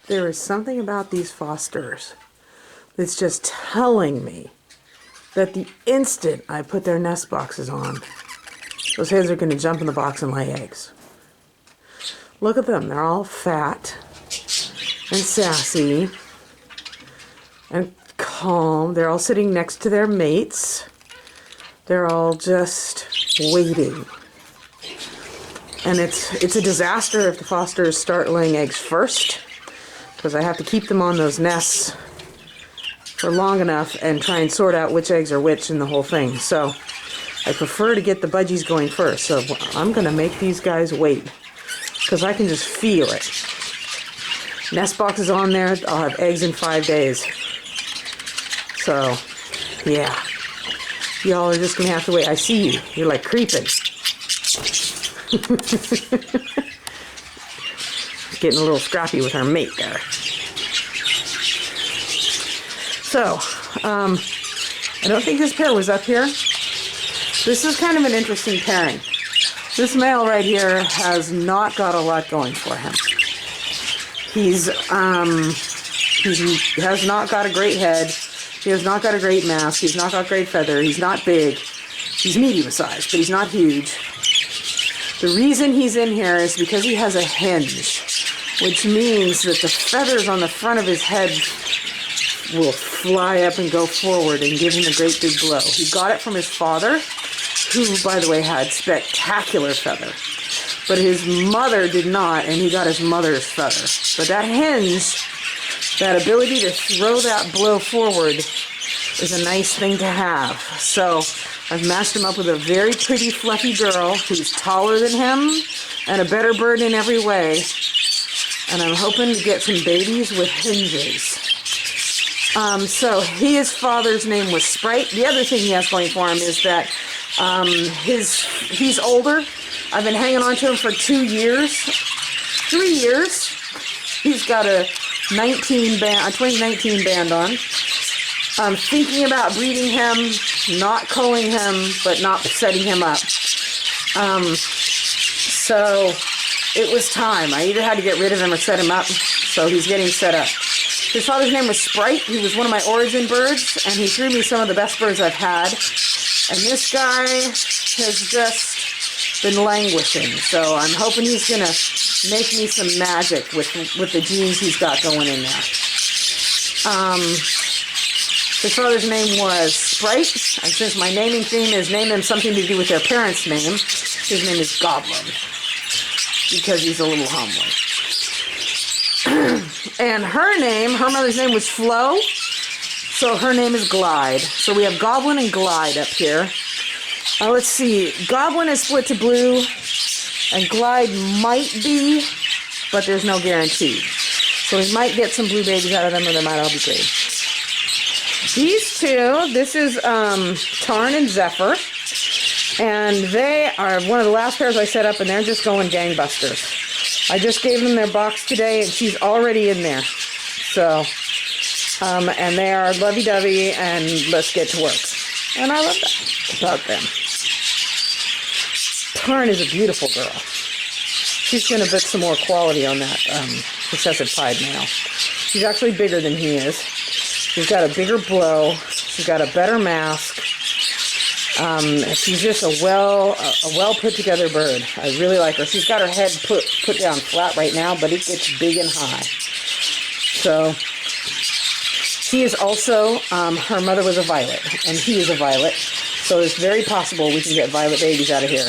There is something about these Fosters that's just telling me that the instant I put their nest boxes on, those hens are going to jump in the box and lay eggs. Look at them. They're all fat and sassy and calm. They're all sitting next to their mates. They're all just waiting. And it's a disaster if the Fosters start laying eggs first, because I have to keep them on those nests for long enough and try and sort out which eggs are which and the whole thing. So I prefer to get the budgies going first. So I'm going to make these guys wait, because I can just feel it. Nest box is on there. I'll have eggs in 5 days. So, yeah. Y'all are just going to have to wait. I see you. You're like creeping. Getting a little scrappy with her mate there. So, I don't think this pair was up here. This is kind of an interesting pairing. This male right here has not got a lot going for him. He has not got a great head. He has not got a great mask. He's not got great feather. He's not big. He's medium sized, but he's not huge. The reason he's in here is because he has a hinge, which means that the feathers on the front of his head will fly up and go forward and give him a great big blow. He got it from his father, who, by the way, had spectacular feather. But his mother did not, and he got his mother's feather. But that hinge, that ability to throw that blow forward, is a nice thing to have. So I've matched him up with a very pretty, fluffy girl who's taller than him and a better bird in every way. And I'm hoping to get some babies with hinges. So his father's name was Sprite. The other thing he has going for him is that he's older. I've been hanging on to him for 3 years. He's got a 2019 band on. I'm thinking about breeding him, not culling him, but not setting him up. So it was time. I either had to get rid of him or set him up. So he's getting set up. His father's name was Sprite. He was one of my origin birds, and he threw me some of the best birds I've had. And this guy has just been languishing. So I'm hoping he's going to make me some magic with the genes he's got going in there. His father's name was Sprite, and since my naming theme is name them something to do with their parents' name, his name is Goblin, because he's a little homely. And her mother's name was Flo, so her name is Glide. So we have Goblin and Glide up here. Let's see, Goblin is split to blue, and Glide might be, but there's no guarantee. So we might get some blue babies out of them, or they might all be green. These two, this is Tarn and Zephyr, and they are one of the last pairs I set up, and they're just going gangbusters. I just gave them their box today, and she's already in there. So, and they are lovey-dovey, and let's get to work. And I love that about them. Tarn is a beautiful girl. She's going to put some more quality on that recessive pied male. She's actually bigger than he is. She's got a bigger blow. She's got a better mask. She's just a well put together bird. I really like her. She's got her head put down flat right now, but it gets big and high. So she is also, her mother was a violet, and he is a violet. So it's very possible we can get violet babies out of here.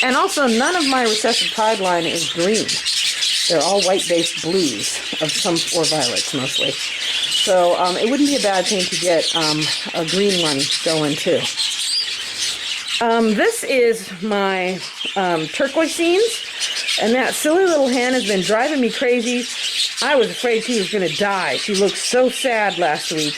And also, none of my recessive pied line is green. They're all white-based blues, or violets mostly. So it wouldn't be a bad thing to get a green one going too. This is my turquoisines, and that silly little hen has been driving me crazy. I was afraid she was going to die. She looked so sad last week.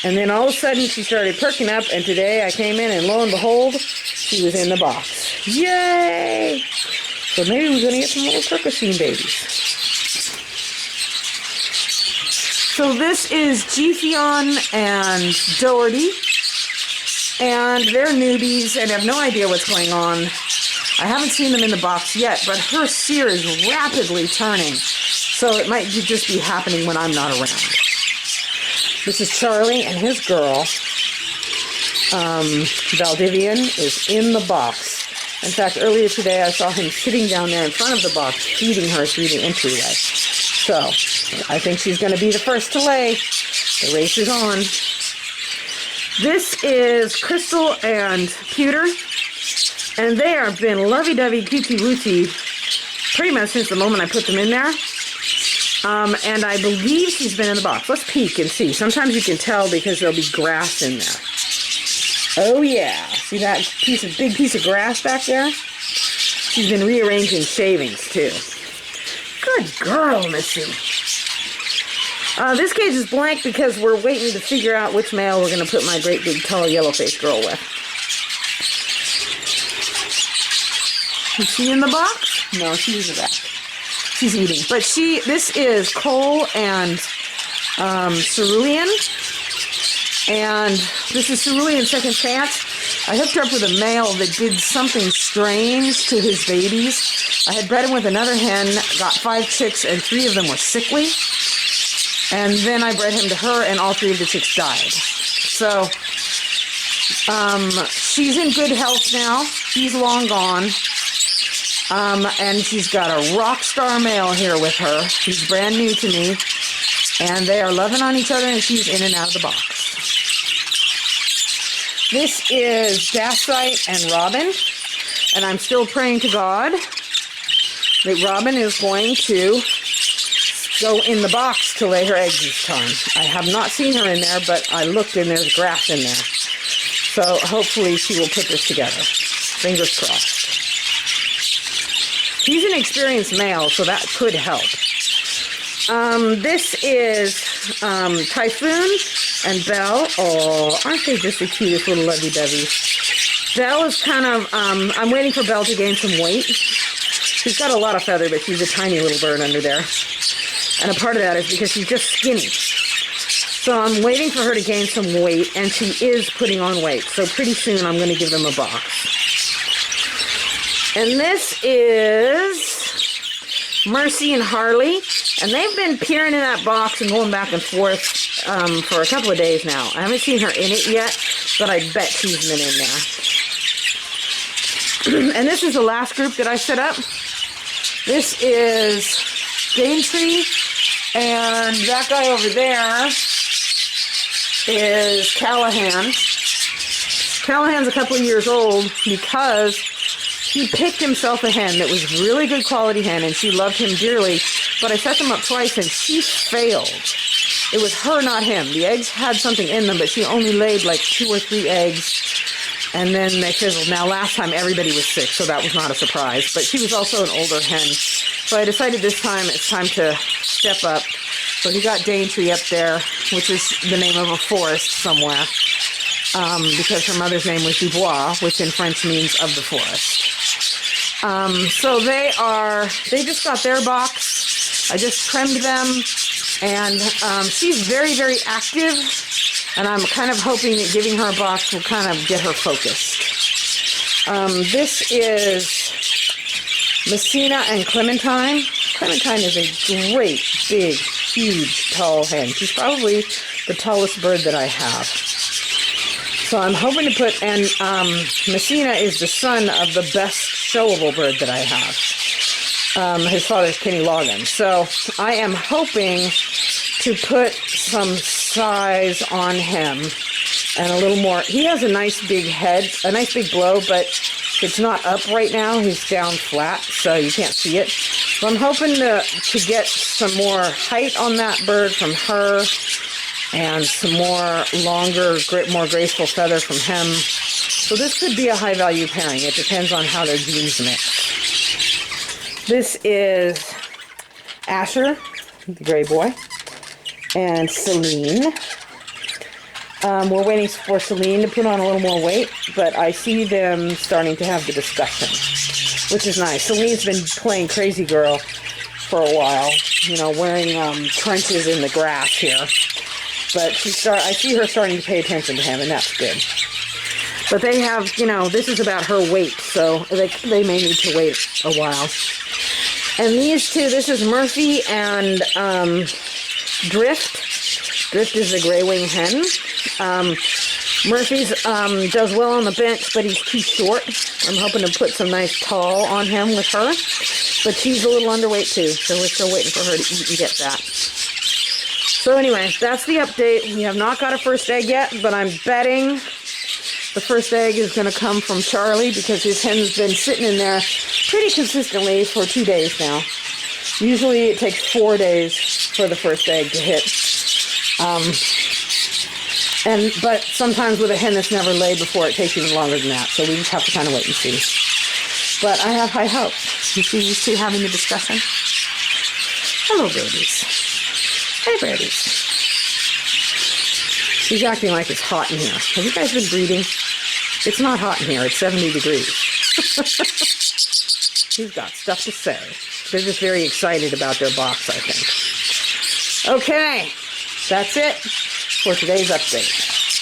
And then all of a sudden she started perking up, and today I came in and lo and behold, she was in the box. Yay! So maybe we're going to get some little turquoisine babies. So this is Giphion and Doherty, and they're newbies and have no idea what's going on. I haven't seen them in the box yet, but her sear is rapidly turning. So it might just be happening when I'm not around. This is Charlie and his girl. Valdivian is in the box. In fact, earlier today I saw him sitting down there in front of the box, feeding her through the entryway. So I think she's going to be the first to lay. The race is on. This is Crystal and Pewter, and they have been lovey-dovey, cutesy-wootsy pretty much since the moment I put them in there. And I believe she's been in the box. Let's peek and see. Sometimes you can tell because there'll be grass in there. Oh yeah, see that big piece of grass back there? She's been rearranging shavings too. Good girl, Missy. This cage is blank because we're waiting to figure out which male we're going to put my great big tall yellow-faced girl with. Is she in the box? No, she's in the back. She's eating. But this is Cole and Cerulean. And this is Cerulean's second chance. I hooked her up with a male that did something strange to his babies. I had bred him with another hen, got 5 chicks, and 3 of them were sickly. And then I bred him to her, and all 3 of the chicks died. So, she's in good health now. He's long gone. And she's got a rock star male here with her. He's brand new to me. And they are loving on each other, and she's in and out of the box. This is Gaslight and Robin. And I'm still praying to God that Robin is going to go in the box to lay her eggs this time. I have not seen her in there, but I looked and there's grass in there. So hopefully she will put this together. Fingers crossed. He's an experienced male, so that could help. This is Typhoon and Belle. Oh, aren't they just the cutest little lovey-doveys? Belle is kind of, I'm waiting for Belle to gain some weight. She's got a lot of feather, but she's a tiny little bird under there. And a part of that is because she's just skinny. So I'm waiting for her to gain some weight, and she is putting on weight. So pretty soon I'm going to give them a box. And this is Mercy and Harley. And they've been peering in that box and going back and forth for a couple of days now. I haven't seen her in it yet, but I bet she's been in there. And this is the last group that I set up. This is Daintree, and that guy over there is Callahan. Callahan's a couple of years old because he picked himself a hen that was really good quality hen, and she loved him dearly, but I set them up twice and she failed. It was her, not him. The eggs had something in them, but she only laid like 2 or 3 eggs, and then they fizzled. Now, last time everybody was sick, so that was not a surprise, but she was also an older hen. So I decided this time it's time to step up. So he got Daintree up there, which is the name of a forest somewhere, because her mother's name was Dubois, which in French means of the forest. So they just got their box. I just trimmed them, and she's very, very active, and I'm kind of hoping that giving her a box will kind of get her focused. This is Messina and Clementine. Clementine is a great, big, huge, tall hen. She's probably the tallest bird that I have. So I'm hoping to put, and Messina is the son of the best showable bird that I have. His father's Kenny Loggins. So I am hoping to put some size on him and a little more. He has a nice big head, a nice big blow, but it's not up right now. He's down flat, so you can't see it. So I'm hoping to get some more height on that bird from her and some more longer, more graceful feather from him. So this could be a high-value pairing. It depends on how their genes mix. This is Asher, the gray boy, and Celine. We're waiting for Celine to put on a little more weight, but I see them starting to have the discussion, which is nice. Celine's been playing crazy girl for a while, wearing trenches in the grass here. But I see her starting to pay attention to him, and that's good. But they have, this is about her weight, so they may need to wait a while. And these two, this is Murphy and Drift. Drift is a gray wing hen. Murphy's does well on the bench, but he's too short. I'm hoping to put some nice tall on him with her. But she's a little underweight too, so we're still waiting for her to eat and get that. So anyway, that's the update. We have not got a first egg yet, but I'm betting the first egg is going to come from Charlie because his hen's been sitting in there pretty consistently for 2 days now. Usually it takes 4 days for the first egg to hit. But sometimes with a hen that's never laid before, it takes even longer than that. So we just have to kind of wait and see. But I have high hopes. You see these two having a discussion? Hello, babies. Hey, babies. He's acting like it's hot in here. Have you guys been breeding? It's not hot in here. It's 70 degrees. He's got stuff to say. They're just very excited about their box, I think. Okay. That's it for today's update.